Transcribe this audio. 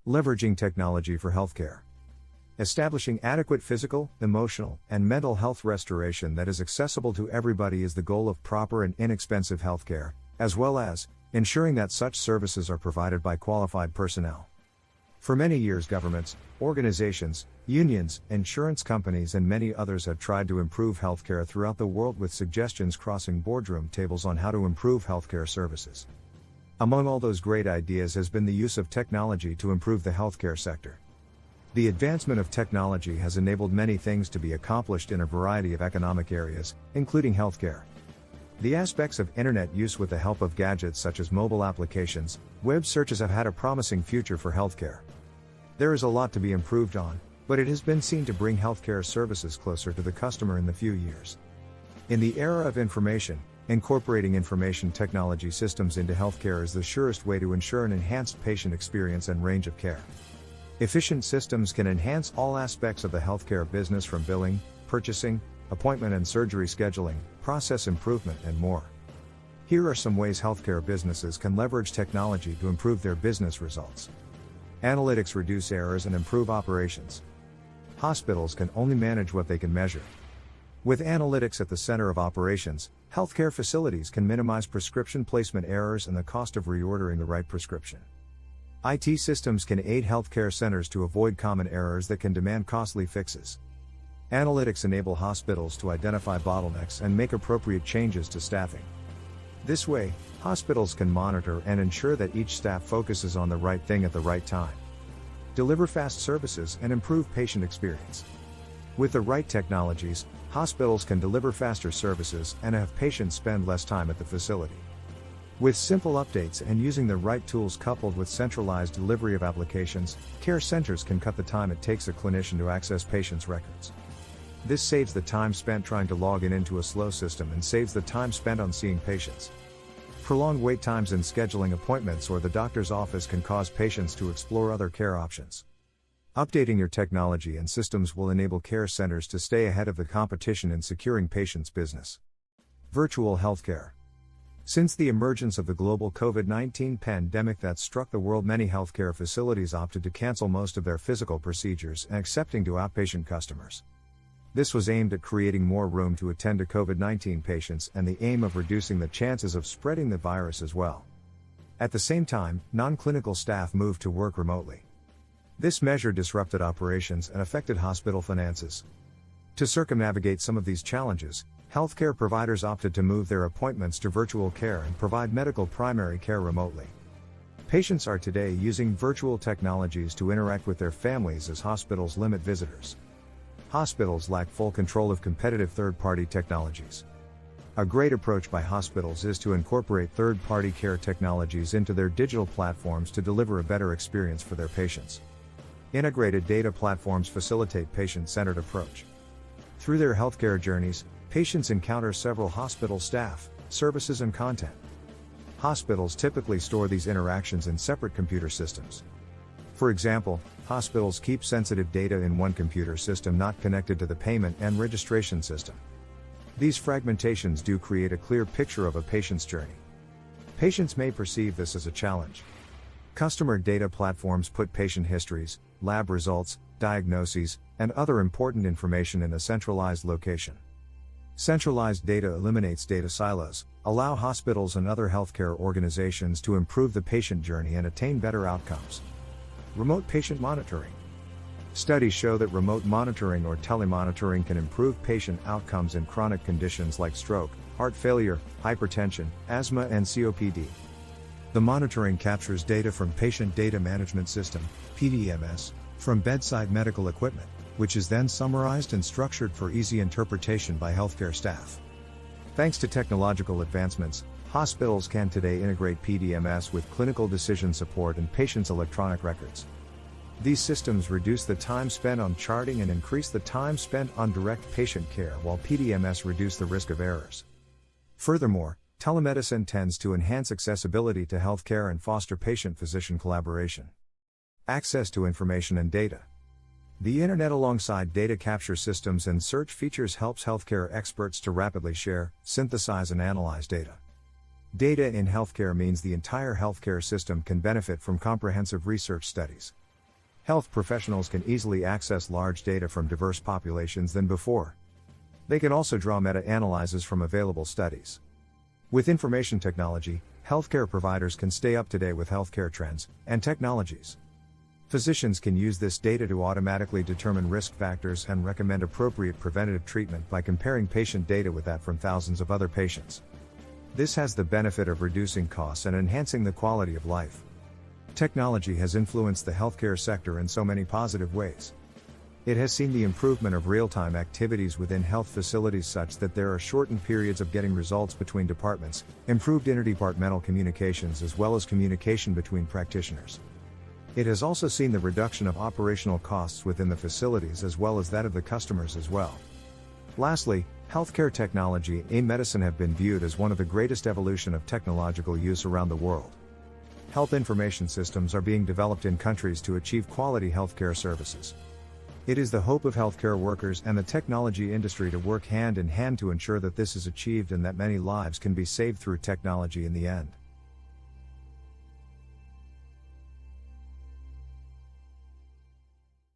Leveraging technology for healthcare. Establishing adequate physical, emotional, and mental health restoration that is accessible to everybody is the goal of proper and inexpensive healthcare, as well as ensuring that such services are provided by qualified personnel. For many years, governments, organizations, unions, insurance companies, and many others have tried to improve healthcare throughout the world with suggestions crossing boardroom tables on how to improve healthcare services. Among all those great ideas has been the use of technology to improve the healthcare sector. The advancement of technology has enabled many things to be accomplished in a variety of economic areas, including healthcare. The aspects of internet use with the help of gadgets such as mobile applications, web searches have had a promising future for healthcare. There is a lot to be improved on, but it has been seen to bring healthcare services closer to the customer in the few years. In the era of information, incorporating information technology systems into healthcare is the surest way to ensure an enhanced patient experience and range of care. Efficient systems can enhance all aspects of the healthcare business from billing, purchasing, appointment and surgery scheduling, process improvement, and more. Here are some ways healthcare businesses can leverage technology to improve their business results. Analytics reduce errors and improve operations. Hospitals can only manage what they can measure. With analytics at the center of operations, healthcare facilities can minimize prescription placement errors and the cost of reordering the right prescription. IT systems can aid healthcare centers to avoid common errors that can demand costly fixes. Analytics enable hospitals to identify bottlenecks and make appropriate changes to staffing. This way, hospitals can monitor and ensure that each staff focuses on the right thing at the right time. Deliver fast services and improve patient experience. With the right technologies, hospitals can deliver faster services and have patients spend less time at the facility. With simple updates and using the right tools coupled with centralized delivery of applications, care centers can cut the time it takes a clinician to access patients' records. This saves the time spent trying to log into a slow system and saves the time spent on seeing patients. Prolonged wait times in scheduling appointments or the doctor's office can cause patients to explore other care options. Updating your technology and systems will enable care centers to stay ahead of the competition in securing patients' business. Virtual healthcare. Since the emergence of the global COVID-19 pandemic that struck the world, many healthcare facilities opted to cancel most of their physical procedures and accepting to outpatient customers. This was aimed at creating more room to attend to COVID-19 patients and the aim of reducing the chances of spreading the virus as well. At the same time, non-clinical staff moved to work remotely. This measure disrupted operations and affected hospital finances. To circumnavigate some of these challenges, healthcare providers opted to move their appointments to virtual care and provide medical primary care remotely. Patients are today using virtual technologies to interact with their families as hospitals limit visitors. Hospitals lack full control of competitive third-party technologies. A great approach by hospitals is to incorporate third-party care technologies into their digital platforms to deliver a better experience for their patients. Integrated data platforms facilitate patient-centered approach. Through their healthcare journeys, patients encounter several hospital staff, services and content. Hospitals typically store these interactions in separate computer systems. For example, hospitals keep sensitive data in one computer system not connected to the payment and registration system. These fragmentations do create a clear picture of a patient's journey. Patients may perceive this as a challenge. Customer data platforms put patient histories, lab results, diagnoses, and other important information in a centralized location. Centralized data eliminates data silos, allow hospitals and other healthcare organizations to improve the patient journey and attain better outcomes. Remote patient monitoring. Studies show that remote monitoring or telemonitoring can improve patient outcomes in chronic conditions like stroke, heart failure, hypertension, asthma and COPD. The monitoring captures data from Patient Data Management System, PDMS, from bedside medical equipment, which is then summarized and structured for easy interpretation by healthcare staff. Thanks to technological advancements, hospitals can today integrate PDMS with clinical decision support and patients' electronic records. These systems reduce the time spent on charting and increase the time spent on direct patient care, while PDMS reduce the risk of errors. Furthermore, telemedicine tends to enhance accessibility to healthcare and foster patient-physician collaboration. Access to information and data. The Internet alongside data capture systems and search features helps healthcare experts to rapidly share, synthesize and analyze data. Data in healthcare means the entire healthcare system can benefit from comprehensive research studies. Health professionals can easily access large data from diverse populations than before. They can also draw meta-analyses from available studies. With information technology, healthcare providers can stay up to date with healthcare trends and technologies. Physicians can use this data to automatically determine risk factors and recommend appropriate preventative treatment by comparing patient data with that from thousands of other patients. This has the benefit of reducing costs and enhancing the quality of life. Technology has influenced the healthcare sector in so many positive ways. It has seen the improvement of real-time activities within health facilities such that there are shortened periods of getting results between departments, improved interdepartmental communications as well as communication between practitioners. It has also seen the reduction of operational costs within the facilities as well as that of the customers as well. Lastly, healthcare technology and medicine have been viewed as one of the greatest evolution of technological use around the world. Health information systems are being developed in countries to achieve quality healthcare services. It is the hope of healthcare workers and the technology industry to work hand in hand to ensure that this is achieved and that many lives can be saved through technology in the end.